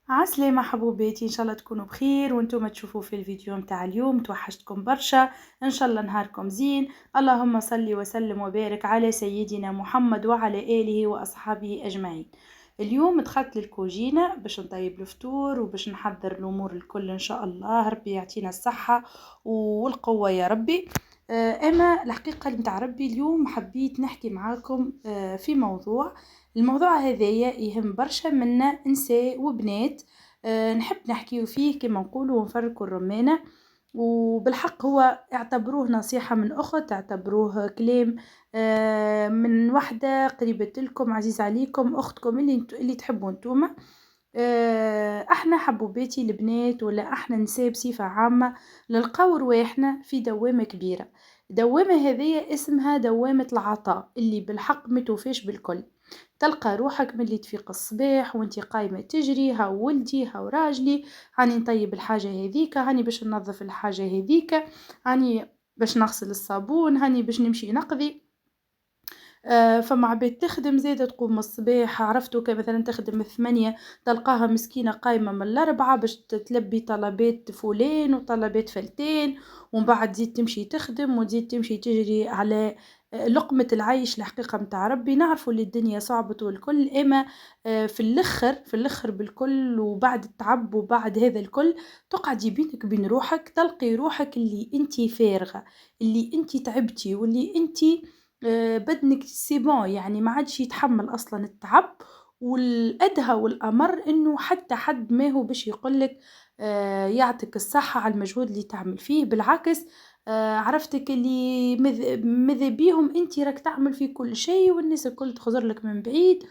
عسلامة حبوباتي، ان شاء الله تكونوا بخير وانتم تشوفوا في الفيديو متاع اليوم. توحشتكم برشا، ان شاء الله نهاركم زين. اللهم صل وسلم وبارك على سيدنا محمد وعلى آله وأصحابه أجمعين. اليوم دخلت للكوجينة باش نطيب الفطور وباش نحضر الأمور الكل، ان شاء الله ربي يعطينا الصحة والقوة يا ربي. اما الحقيقة متاع ربي اليوم حبيت نحكي معاكم في الموضوع هذايا يهم برشا منا نساء وبنات. نحب نحكيو فيه كما نقولوا ونفركوا الرمانة، وبالحق هو اعتبروه نصيحة من أخت، اعتبروه كلام من وحدة قريبة لكم، عزيز عليكم، أختكم اللي تحبوا انتوما. احنا حبوباتي البنات ولا احنا نساء بصفة عامة نلقاو رواحنا في دوامة كبيرة. دوامة هذه اسمها دوامة العطاء اللي بالحق متوفاش بالكل. تلقى روحك ملي تفيق الصباح وانتي قايمة تجري، ها ولدي ها راجلي، هاني نطيب الحاجة هذيك، هاني باش ننظف الحاجة هذيك، هاني باش نغسل الصابون، هاني باش نمشي نقضي. فما عباد تخدم زادة تقوم من الصباح، عرفتوا كمثلا تخدم 8 تلقاها مسكينة قايمة من 4 باش تلبي طلبات فلان وطلبات فلتان، ومن بعد تزيد تمشي تخدم وتزيد تمشي تجري على لقمة العيش. الحقيقة متاع ربي نعرفوا اللي الدنيا صعبت والكل، اما في الاخر بالكل وبعد التعب وبعد هذا الكل تقعدي بينك بين روحك، تلقي روحك اللي انتي فارغة، اللي انتي تعبتي واللي انتي بدنك سيبون، يعني ما عادش يتحمل اصلا التعب. والادهى والامر انه حتى حد ما هو باش يقولك يعطيك الصحة على المجهود اللي تعمل فيه، بالعكس عرفتك اللي ماذا بيهم انت راك تعمل في كل شيء والناس الكل تخزر لك من بعيد.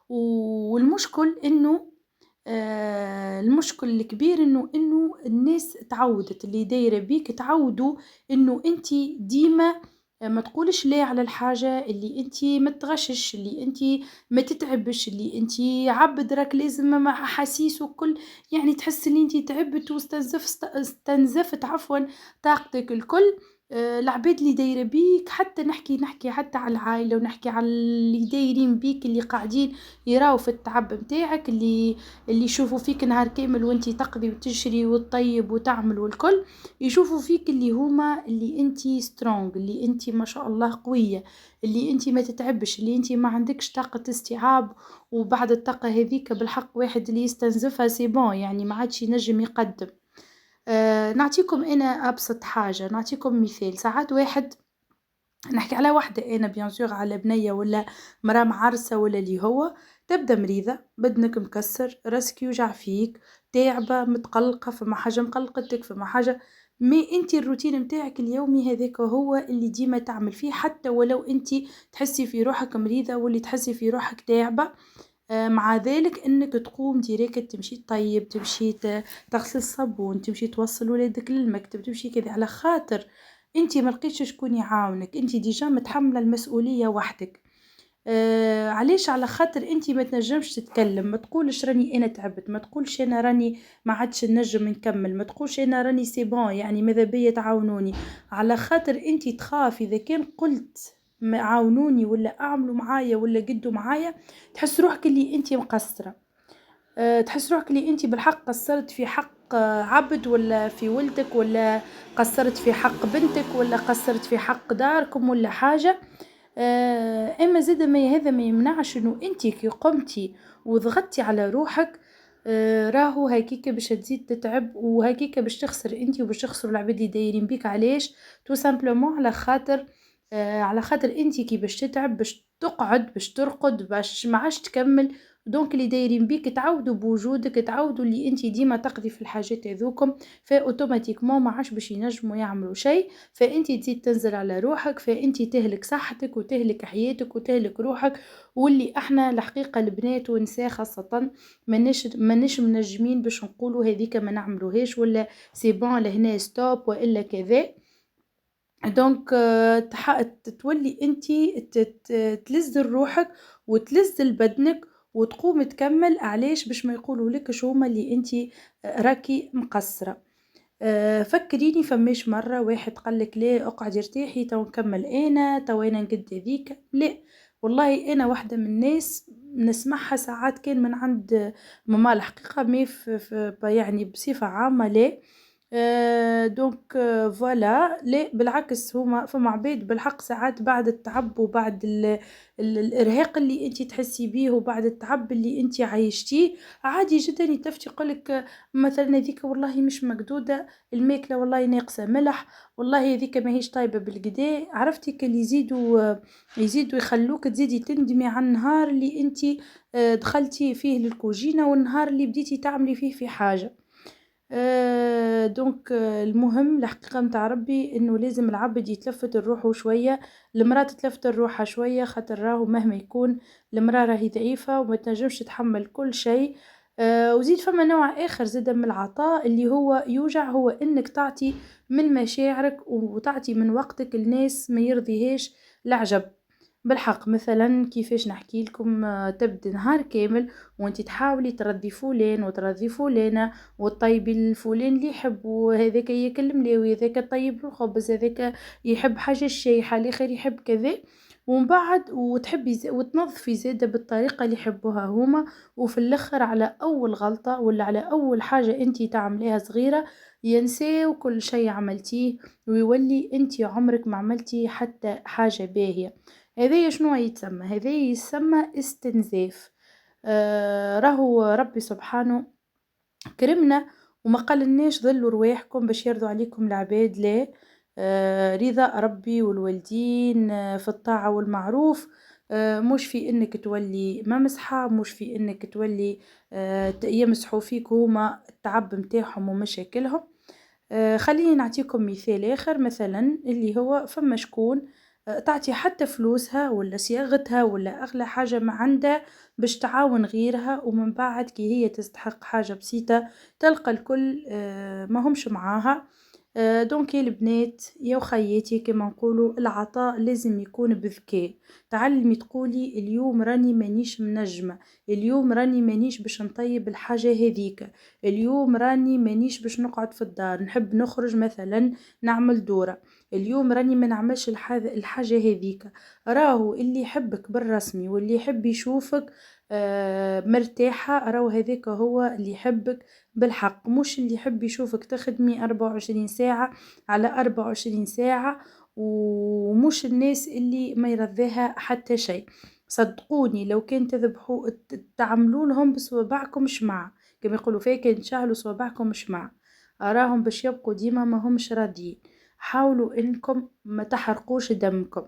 والمشكل انه المشكل الكبير انه الناس تعودت، اللي دايره بيك تعودوا انه انت ديما ما تقولش لا على الحاجة، اللي انتي ما تغشش، اللي انتي ما تتعبش، اللي انتي عبد راك لازم مع حسيس وكل. يعني تحس اللي انتي تعبت استنزفت عفوا طاقتك الكل. العباد اللي دايره بيك، حتى نحكي حتى على العائلة، ونحكي على اللي دايرين بيك اللي قاعدين يراو في التعب متاعك، اللي يشوفوا فيك نهار كامل وانتي تقضي وتشري وتطيب وتعمل والكل، يشوفوا فيك اللي هما اللي انتي سترونج، اللي انتي ما شاء الله قوية، اللي انتي ما تتعبش، اللي انتي ما عندكش طاقة استيعاب. وبعد الطاقة هذيك بالحق واحد اللي يستنزفها سيبون، يعني ما عادش ينجم يقدم. نعطيكم انا ابسط حاجة، نعطيكم مثال. ساعات واحد نحكي على واحدة أنا بيان سور، على بنية ولا مرا معرسة ولا اللي هو، تبدا مريضة، بدنك مكسر، راسك يوجع فيك، تعبة متقلقة، فما حاجة مقلقتك، فما حاجة. مي انتي الروتين متاعك اليومي هذاك هو اللي ديما تعمل فيه، حتى ولو انتي تحسي في روحك مريضة واللي تحسي في روحك تعبة. مع ذلك انك تقوم ديريكت تمشي طيب، تمشي تغسل الصابون، تمشي توصل ولادك للمكتب، تمشي كذا، على خاطر انتي ما لقيتش شكون يعاونك، انتي ديجا متحمله المسؤوليه وحدك. علاش؟ على خاطر انتي ما تنجمش تتكلم، ما تقولش راني انا تعبت، ما تقولش انا راني ما عادش نجم نكمل، ما تقولش انا راني سيبون يعني ماذا بيا تعاونوني. على خاطر انتي تخاف اذا كان قلت ما عاونوني ولا اعملوا معايا ولا قدوا معايا، تحس روحك اللي انتي مقصره. تحس روحك اللي انتي بالحق قصرت في حق عبد، ولا في ولدك، ولا قصرت في حق بنتك، ولا قصرت في حق داركم ولا حاجة. اما زاد ما هذا ما يمنعش انه انتي كي قمتي وضغطتي على روحك، راهو هكيكا باش تزيد تتعب، وهكيكا باش تخسر انتي وباش تخسروا العباد اللي دايرين بيك. علاش؟ تو سامبلومون على خاطر انتي كي باش تتعب باش تقعد باش ترقد باش ما عادش تكمل. دونك اللي دايرين بيك تعودوا بوجودك، تعودوا اللي انتي ديما تقضي في الحاجات هذوكم، فاوتوماتيكمون ما عادش باش ينجموا يعملوا شيء، فانتي تزيد تنزل على روحك، فانتي تهلك صحتك وتهلك حياتك وتهلك روحك. واللي احنا الحقيقه البنات والنساء خاصه مانيش منجمين باش نقولوا هذيك ما نعملوهاش، ولا سي بون لهنا ستوب والا كذا. دونك تولي انتي تلز روحك وتلز بدنك وتقوم تكمل. علاش؟ باش ما يقولوا لك شو هما اللي انتي راكي مقصره. فكريني فماش مرة واحد قالك لا اقعدي ارتاحي تو نكمل انا تو انا نقد هذيك، لا والله أنا واحدة من الناس نسمعها ساعات كان من عند ماما الحقيقة مي يعني بصفة عامة لا. دونك فوالا لا بالعكس هما فما عباد بالحق ساعات بعد التعب وبعد الإرهاق اللي أنتِ تحسي بيه وبعد التعب اللي أنتِ عايشتيه عادي جدًا يتلفتي يقول لك مثلًا هاذيك والله مش مقدودة، الماكلة والله ناقصة ملح، والله هاذيك ماهيش طايبة بالقدا، عرفتِ كي يزيدوا يخلوك تزيدي تندمي على النهار اللي أنتِ دخلتِ فيه للكوجينة والنهار اللي بديتِ تعملي فيه في حاجة. دونك المهم الحقيقة متاع ربي إنه لازم العبد يتلفت لروحو شوية، المرا تتلفت لروحها شوية خاطر راهو مهما يكون المرا راهي ضعيفة وما تنجمش تتحمل كل شيء. وزيد فما نوع آخر زادا من العطاء اللي هو يوجع، هو إنك تعطي من مشاعرك وتعطي من وقتك لناس ما يرضيهاش العجب. بالحق مثلا كيفاش نحكي لكم تبدي نهار كامل وانت تحاولي ترضي فلان وترضي فلانة وطيبي الفلان اللي يحب هذاك ياكل ملاوي هذاك طيب الخبز هذاك يحب حاجة الشايحة الاخر يحب كذا، ومن بعد وتحبي وتنظفي زادة بالطريقة اللي يحبوها هما، وفي الاخر على اول غلطة ولا على اول حاجة انتي تعمليها صغيرة ينساو كل شيء عملتيه ويولي انتي عمرك ما عملتي حتى حاجة باهية. هذايا شنو يتسمى؟ هذايا يسمى استنزاف. راهو ربي سبحانه كرمنا وما قالناش ظلوا رواحكم باش يرضوا عليكم العباد، لا. رضا ربي والوالدين في الطاعة والمعروف. مش في انك تولي ممسحة، مش في انك تولي يمسحوا فيك هما التعب متاعهم ومشاكلهم. خليني نعطيكم مثال آخر، مثلا اللي هو فما شكون تعطي حتى فلوسها ولا صياغتها ولا أغلى حاجة ما عندها باش تعاون غيرها، ومن بعد كي هي تستحق حاجة بسيطة تلقى الكل ما همش معاها. دونك يا البنات يا وخياتي كما نقولوا العطاء لازم يكون بذكاء. تعلمي تقولي اليوم راني مانيش منجمة، اليوم راني مانيش باش نطيب الحاجة هذيك، اليوم راني مانيش باش نقعد في الدار نحب نخرج مثلا نعمل دورة، اليوم راني ما نعملش الحاجة هذيك. راهو اللي يحبك بالرسمي واللي يحب يشوفك مرتاحة راهو هذاك هو اللي يحبك بالحق، مش اللي يحب يشوفك تخدمي 24 ساعة على 24 ساعة، ومش الناس اللي ما يرضيها حتى شيء. صدقوني لو كان تذبحوا تعملوا لهم بصوابعكم مش مع كما يقولوا فيك نشعلوا صوابعكم مش مع أراهم باش يبقوا ديما ما همش راضيين. حاولوا انكم ما تحرقوش دمكم.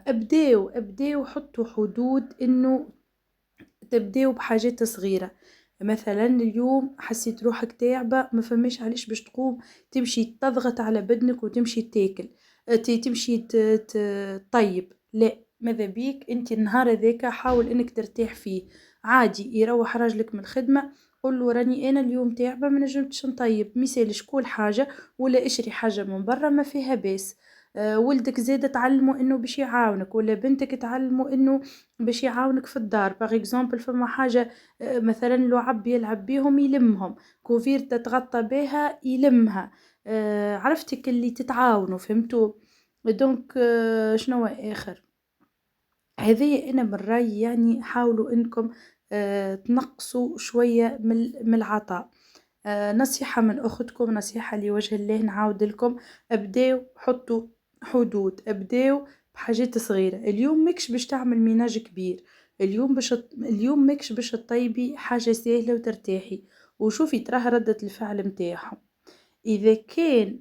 ابداو حطوا حدود انه تبداو بحاجات صغيرة. مثلا اليوم حسيت روحك تعبة ما فماش علاش باش تقوم تمشي تضغط على بدنك وتمشي تاكل تمشي تطيب، لا. ماذا بيك انت النهار هذاك حاول انك ترتاح فيه، عادي يروح راجلك من الخدمة قل له راني انا اليوم تعبة ما نجمتش نطيب، مثالش كل حاجة ولا اشري حاجة من برا ما فيها باس. ولدك زاد تعلمه انه باش يعاونك ولا بنتك تعلمه انه باش يعاونك في الدار. باغ اكزومبل فما حاجة مثلا لعب يلعب بيهم يلمهم، كوفير تتغطى بها يلمها. عرفتك اللي تتعاونوا فهمتوا. دونك شنو اخر هذه انا من رأيي يعني حاولوا انكم تنقصوا شوية من العطاء. نصيحة من أختكم، نصيحة لوجه الله نعاود لكم، ابداو حطوا حدود، ابداو بحاجات صغيرة. اليوم ماكش باش تعمل ميناج كبير، اليوم ماكش باش تطيبي حاجة سهلة وترتاحي، وشوفي تراه ردة الفعل متاعهم. إذا كان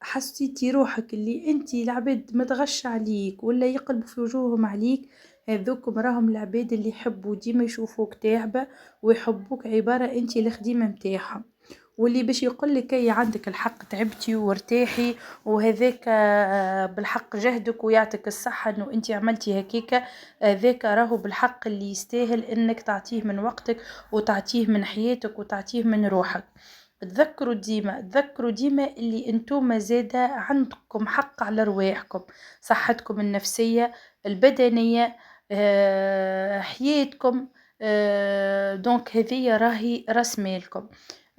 حسيتي روحك اللي انتي العباد متغش عليك ولا يقلبوا في وجوههم عليك، هذوكم راهم العباد اللي يحبوا ديما يشوفوك تعبة ويحبوك عبارة انتي الخديمة متاعهم، واللي باش يقول لك اي عندك الحق تعبتي وارتاحي وهذاك بالحق جهدك ويعطيك الصحة انه انتي عملتي هكيكا، ذاك راهو بالحق اللي يستاهل انك تعطيه من وقتك وتعطيه من حياتك وتعطيه من روحك. تذكروا ديما اللي انتم زادا عندكم حق على رواحكم، صحتكم النفسية البدنية حياتكم. دونك هذه راهي راس مالكم.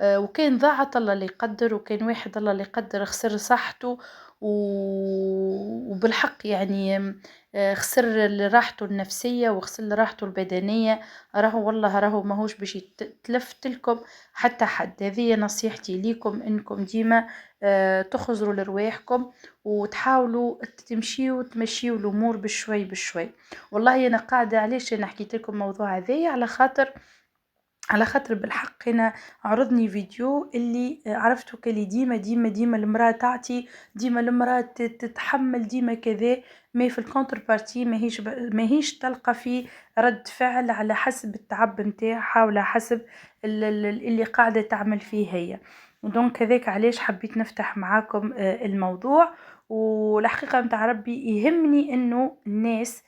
وكان ضاعت الله اللي يقدر، وكان واحد الله اللي يقدر خسر صحته وبالحق يعني خسر راحته النفسية وخسر راحته البدنية. راهو ماهوش باش يتلفت لكم حتى حد. هذه نصيحتي ليكم انكم ديما تخزروا لرواحكم وتحاولوا تمشيوا الامور بشوي بشوي. والله انا قاعده علاش انا حكيت لكم الموضوع هذايا على خاطر بالحق هنا عرضني فيديو اللي عرفتو كلي ديما المرأة تعطي، ديما المرأة تتحمل ديما كذا، ما في الكونتر بارتي ماهيش تلقى في رد فعل على حسب التعب نتاعها ولا حسب اللي قاعدة تعمل فيه هي. دونك هذاك علاش حبيت نفتح معاكم الموضوع. والحقيقة متاع ربي يهمني انه الناس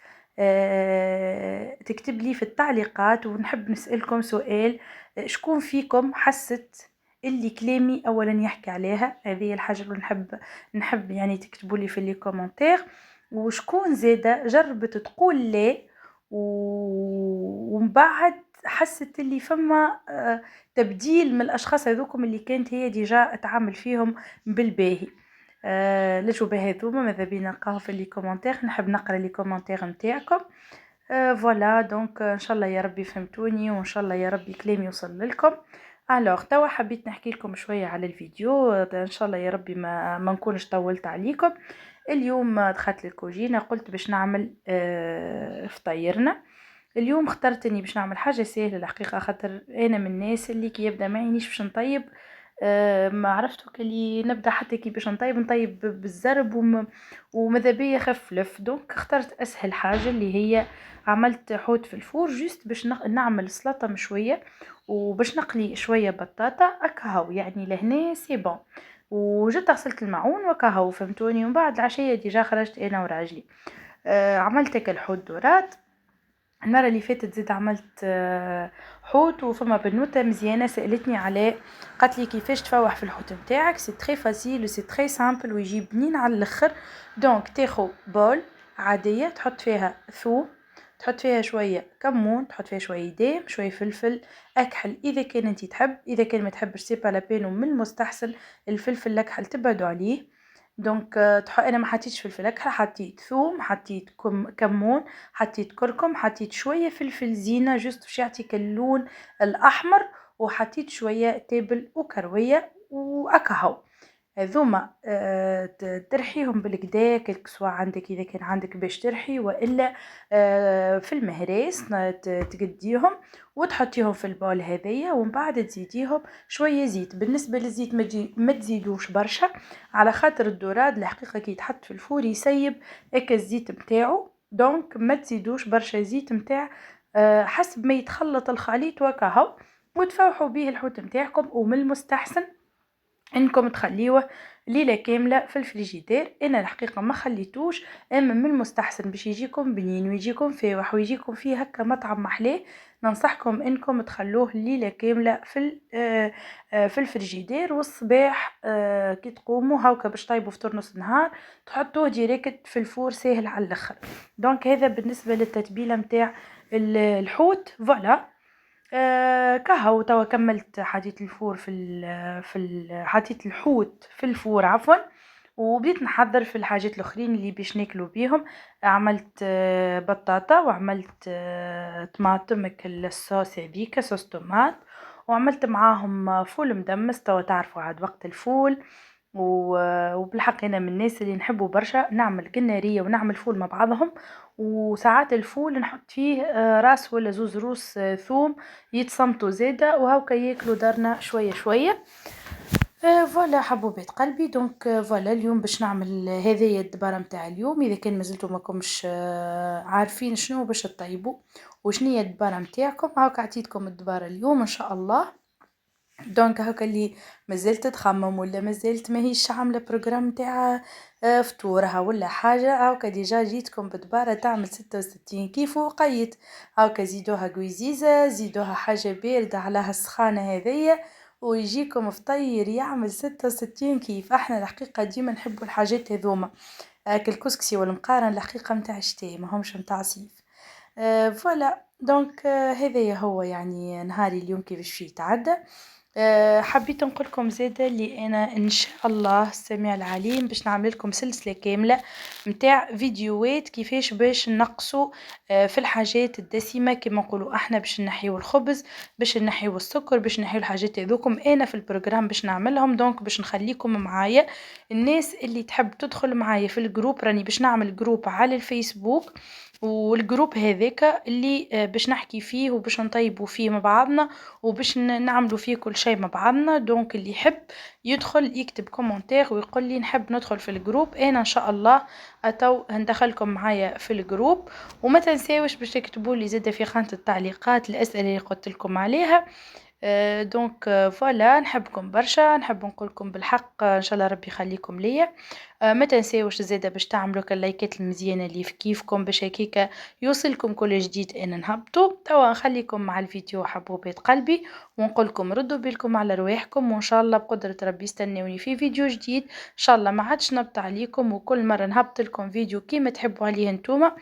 تكتب لي في التعليقات، ونحب نسألكم سؤال: شكون فيكم حست اللي كلامي اولا يحكي عليها؟ هذه الحاجة اللي نحب يعني تكتبوا لي في لي كومنتير. وشكون زادة جربت تقول لا ومن بعد حست اللي فما تبديل من الاشخاص هذوكم اللي كانت هي ديجا تعامل فيهم بالباهي. الأجوبة هذوما ماذا بينا نلقاهم في لي كومنتير، نحب نقرا لي كومنتير نتاعكم. فوالا دونك ان شاء الله يا ربي فهمتوني، وان شاء الله يا ربي كلامي يوصل لكم. الوغ توا حبيت نحكي لكم شويه على الفيديو، ان شاء الله يا ربي ما نكونش طولت عليكم. اليوم دخلت للكوجينه، قلت باش نعمل فطيرنا. اليوم اخترت اني باش نعمل حاجه سهله الحقيقه، خاطر انا من الناس اللي كي يبدا معينيش باش نطيب. ما عرفتو كلي نبدا حتى كي باش نطيب بالزرب وماذا بيا خفلف. دونك اخترت اسهل حاجه اللي هي عملت حوت في الفور جوست باش نعمل سلطه مشويه، وباش نقلي شويه بطاطا اكهو يعني لهنا سي بون. وجيت غسلت الماعون وكهو فهمتوني. ومن بعد العشيه ديجا خرجت انا وراجلي. عملت هكا الحوت دورات. المره اللي فاتت زيد عملت حوت، وفما بنوته مزيانه سالتني عليه، قالت لي كيفاش تفوح في الحوت نتاعك. سي تري فاسيل وسي تري سامبل ويجي بنين على الاخر. دونك تاخو بول عاديه تحط فيها ثوم، تحط فيها شويه كمون، تحط فيها شويه ديم، شويه فلفل اكحل اذا كان انت تحب، اذا كان ما تحبش سي با لابين، ومن المستحسن الفلفل الاكحل تبعدوا عليه. دونك انا ما حطيتش فلفل اكحل، حطيت ثوم، حطيت كمون، حطيت كركم، حطيت شويه فلفل زينه جوست باش يعطيك اللون الاحمر، وحطيت شويه تابل وكرويه واكهو. هذوما ترحيهم بالكدا كالكسوا عندك، اذا كان عندك باش ترحي، والا في المهراس تقديهم وتحطيهم في البول هذيا. ومن بعد تزيديهم شويه زيت. بالنسبه للزيت ما تزيدوش برشا، على خاطر الدوراد الحقيقه كي يتحط في الفور يسيب هكا الزيت نتاعو. دونك ما تزيدوش برشا زيت نتاع حسب ما يتخلط الخليط وكهو، وتفوحوا به الحوت نتاعكم. ومن المستحسن انكم تخليوه ليله كامله في الفريجيدير. انا الحقيقه ما خليتوش، اما من المستحسن باش يجيكم بنين ويجيكم فاوح ويجيكم فيه هكا مطعم محلاه، ننصحكم انكم تخلوه ليله كامله في الفريجيدير. والصباح كي تقوموا هاكا باش طيبوا فطور نص نهار تحطوه ديريكت في الفور ساهل على الاخر. دونك هذا بالنسبه للتتبيله نتاع الحوت. فوالا كهو توا كملت حطيت الفور حطيت الحوت في الفور عفوا، وبديت نحضر في الحاجات الاخرين اللي باش ناكلوا بيهم. عملت بطاطا، وعملت طماطم الصوص هذيك صوص طماط، وعملت معاهم فول مدمس. توا تعرفوا عاد وقت الفول، وبالحق انا من الناس اللي نحبوا برشا نعمل قناريه ونعمل فول مع بعضهم. وساعات الفول نحط فيه راس ولا زوز روس ثوم يتصمتوا زاده، وهاكا ياكلوا دارنا شويه شويه. فوالا حبوبات قلبي. دونك فوالا اليوم باش نعمل هذايا الدباره نتاع اليوم. اذا كان مازلتوا ماكمش عارفين شنو باش تطيبوا وشنية الدباره نتاعكم، هاكا عطيتكم الدباره اليوم ان شاء الله. دونك هاكا اللي مازلت تخمم ولا مازلت ماهيش عامله بروجرام تاع فطورها ولا حاجه، هاكا ديجا جيتكم بدباره تعمل 66 كيف وقيت. هاكا زيدوها قويزيزه، زيدوها حاجه بارده على هالسخانه هذيا، ويجيكم فطير يعمل 66 كيف. احنا الحقيقه ديما نحبوا الحاجات هذوما، كالكسكسي والمقارن الحقيقه متاع الشتاء ماهمش متاع صيف. فوالا دونك هذايا هو يعني نهاري اليوم كيفاش فيه يتعدى. حبيت نقول لكم زادة اللي أنا إن شاء الله السميع العليم باش نعمل لكم سلسلة كاملة متاع فيديوهات كيفاش باش نقصوا في الحاجات الدسمة كما نقولوا احنا باش نحيو الخبز، باش نحيو السكر، باش نحيو الحاجات هذوكم أنا في البروجرام باش نعملهم. دونك باش نخليكم معايا الناس اللي تحب تدخل معايا في الجروب، راني باش نعمل جروب على الفيسبوك، والجروب هذاك اللي باش نحكي فيه وباش نطيبوا فيه مع بعضنا وباش نعملوا فيه كل شيء مع بعضنا. دونك اللي يحب يدخل يكتب كومنتير ويقول لي نحب ندخل في الجروب، انا ان شاء الله اتو هندخلكم معايا في الجروب. وما تنساوش باش تكتبوا لي زاده في خانة التعليقات الاسئله اللي قلت لكم عليها. دونك فوالا نحبكم برشا، نحب نقولكم بالحق ان شاء الله ربي يخليكم ليا. ما تنساوش زاده باش تعملوا اللايكات المزيانه اللي في كيفكم باش هكاكا يوصلكم كل جديد ان نهبطوا. توا نخليكم مع الفيديو حبوبات قلبي، ونقولكم ردوا بالكم على رواحكم، وان شاء الله بقدره ربي استنوني في فيديو جديد. ان شاء الله ما عادش نبط عليكم، وكل مره نهبط لكم فيديو كيما تحبوا عليه نتوما،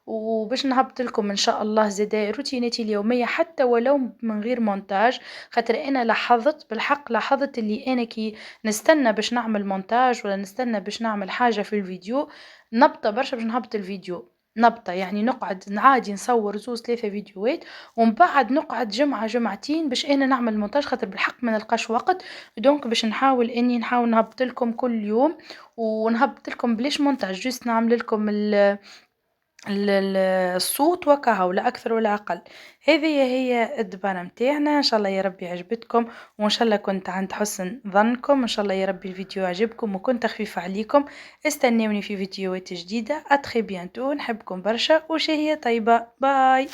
وباش نهبط لكم ان شاء الله زاده روتيناتي اليوميه حتى ولو من غير مونتاج. خاطر انا لاحظت بالحق، لاحظت اللي انا كي نستنى باش نعمل مونتاج ولا نستنى باش نعمل حاجه في الفيديو نبطة برشا باش نهبط الفيديو. نبطة يعني نقعد عادي نصور زوز ثلاثة فيديوهات ومن بعد نقعد جمعة جمعتين باش انا نعمل مونتاج، خاطر بالحق ما نلقاش وقت. دونك باش نحاول اني نهبط لكم كل يوم، ونهبط لكم بلاش مونتاج، جست نعمل لكم الصوت وكهو ولا أكثر ولا أقل. هذه هي الدبانة متاعنا، إن شاء الله يا ربي عجبتكم، وإن شاء الله كنت عند حسن ظنكم. إن شاء الله يا ربي الفيديو عجبكم وكنت خفيفة عليكم. استنوني في فيديوهات جديدة. أتخي بيانتو، نحبكم برشا وشهية طيبة. باي.